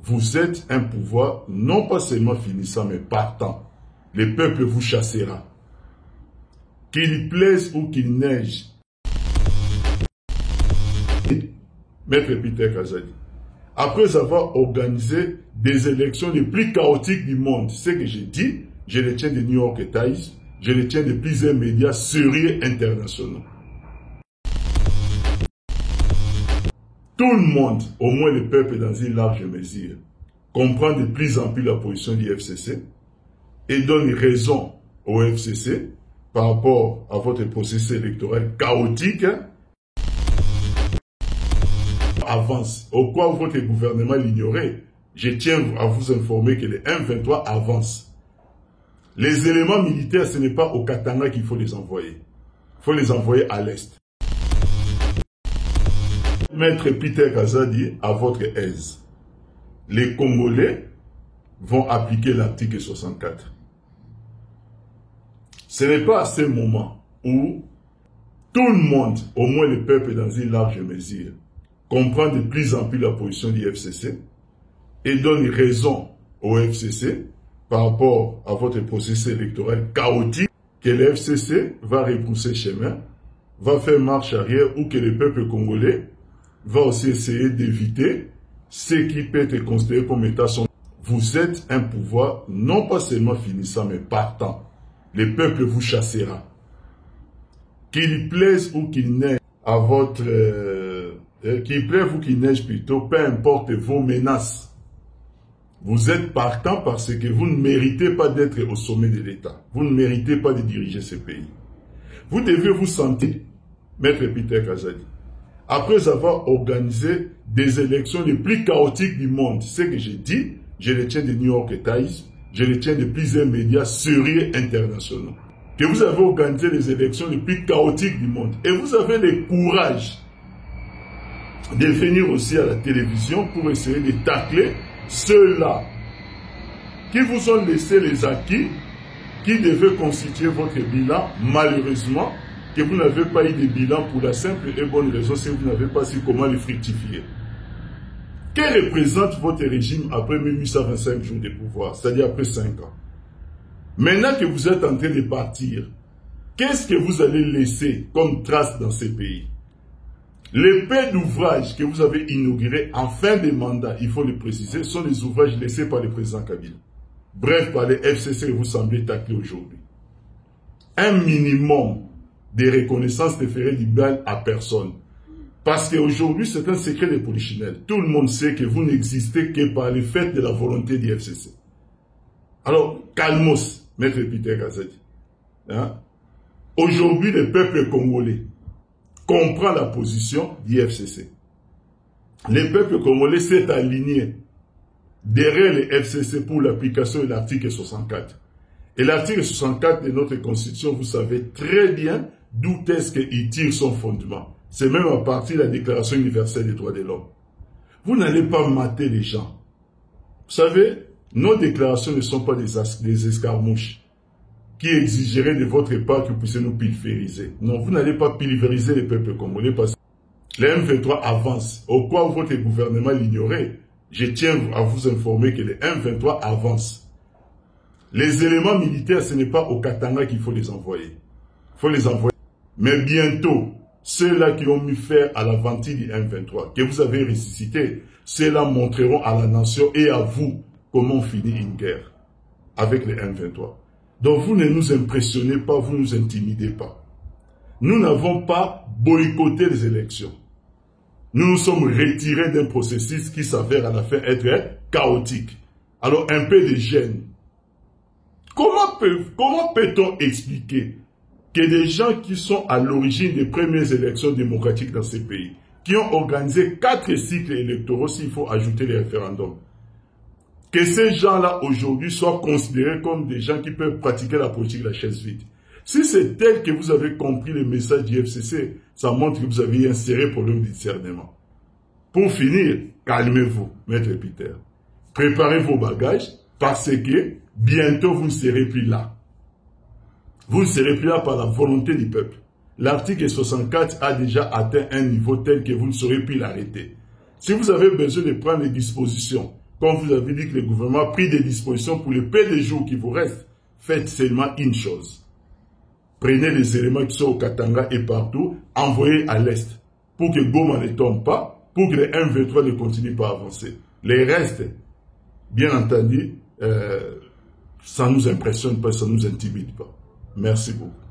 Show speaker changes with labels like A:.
A: vous êtes un pouvoir non pas seulement finissant, mais partant. Le peuple vous chassera. Qu'il plaise ou qu'il neige. Maître Peter Kazadi, après avoir organisé des élections les plus chaotiques du monde, ce que j'ai dit, je les tiens de New York Times, je les tiens de plusieurs médias sérieux internationaux. Tout le monde, au moins le peuple dans une large mesure, comprend de plus en plus la position du FCC et donne raison au FCC par rapport à votre processus électoral chaotique. Avance. Au quoi votre gouvernement l'ignorait, je tiens à vous informer que le M23 avance. Les éléments militaires, ce n'est pas au Katanga qu'il faut les envoyer. Il faut les envoyer à l'Est. Maître Peter Kazadi, à votre aise. Les Congolais vont appliquer l'article 64. Ce n'est pas à ce moment où tout le monde, au moins le peuple dans une large mesure, comprend de plus en plus la position du FCC et donne raison au FCC par rapport à votre processus électoral chaotique, que le FCC va repousser chemin, va faire marche arrière ou que le peuple congolais va aussi essayer d'éviter ce qui peut être considéré comme état son. Vous êtes un pouvoir non pas seulement finissant mais partant. Le peuple vous chassera. Qu'il plaise ou qu'il neige à votre... qu'il pleuve ou qu'il neige plutôt, peu importe vos menaces. Vous êtes partant parce que vous ne méritez pas d'être au sommet de l'État. Vous ne méritez pas de diriger ce pays. Vous devez vous sentir, Maître Peter Kazadi, après avoir organisé des élections les plus chaotiques du monde. Ce que j'ai dit, je les tiens de New York Times, je les tiens de plusieurs médias sérieux internationaux. Que vous avez organisé les élections les plus chaotiques du monde. Et vous avez le courage de venir aussi à la télévision pour essayer de tacler ceux-là qui vous ont laissé les acquis, qui devaient constituer votre bilan, malheureusement, que vous n'avez pas eu de bilan pour la simple et bonne raison, c'est que vous n'avez pas su comment les fructifier. Que représente votre régime après 1825 jours de pouvoir, c'est-à-dire après 5 ans? Maintenant que vous êtes en train de partir, qu'est-ce que vous allez laisser comme trace dans ces pays? Les peu d'ouvrages que vous avez inaugurés en fin de mandat, il faut le préciser, sont les ouvrages laissés par le président Kabila. Bref, par les FCC que vous semblez tacler aujourd'hui. Un minimum de reconnaissance ne ferait du bien à personne. Parce qu'aujourd'hui, c'est un secret de polichinelle. Tout le monde sait que vous n'existez que par le fait de la volonté du FCC. Alors, calmos, Maître Peter Kazadi. Hein? Aujourd'hui, le peuple congolais comprend la position du FCC. Le peuple congolais s'est aligné derrière le FCC pour l'application de l'article 64. Et l'article 64 de notre Constitution, vous savez très bien d'où est-ce qu'il tire son fondement. C'est même à partir de la Déclaration universelle des droits de l'homme. Vous n'allez pas mater les gens. Vous savez, nos déclarations ne sont pas des escarmouches qui exigeraient de votre part que vous puissiez nous pulvériser. Non, vous n'allez pas pulvériser le peuple congolais parce que le M23 avance. Au quoi votre gouvernement l'ignorait, je tiens à vous informer que le M23 avance. Les éléments militaires, ce n'est pas au Katanga qu'il faut les envoyer. Il faut les envoyer. Mais bientôt, ceux-là qui ont mis fer à la ventile du M23, que vous avez ressuscité, ceux-là montreront à la nation et à vous comment finir une guerre avec le M23. Donc vous ne nous impressionnez pas, vous ne nous intimidez pas. Nous n'avons pas boycotté les élections. Nous nous sommes retirés d'un processus qui s'avère à la fin être chaotique. Alors un peu de gêne. Comment peut-on expliquer que des gens qui sont à l'origine des premières élections démocratiques dans ces pays, qui ont organisé 4 cycles électoraux, s'il faut ajouter les référendums, que ces gens-là aujourd'hui soient considérés comme des gens qui peuvent pratiquer la politique de la chaise vide. Si c'est tel que vous avez compris le message du FCC, ça montre que vous avez un sérieux problème de discernement. Pour finir, calmez-vous, Maître Peter. Préparez vos bagages parce que bientôt vous ne serez plus là. Vous ne serez plus là par la volonté du peuple. L'article 64 a déjà atteint un niveau tel que vous ne saurez plus l'arrêter. Si vous avez besoin de prendre des dispositions, Comme vous avez dit que le gouvernement a pris des dispositions pour le peu de jours qui vous restent, faites seulement une chose. Prenez les éléments qui sont au Katanga et partout, envoyez à l'Est, pour que Goma ne tombe pas, pour que le M23 ne continue pas à avancer. Les restes, bien entendu, ça ne nous impressionne pas, ça ne nous intimide pas. Merci beaucoup.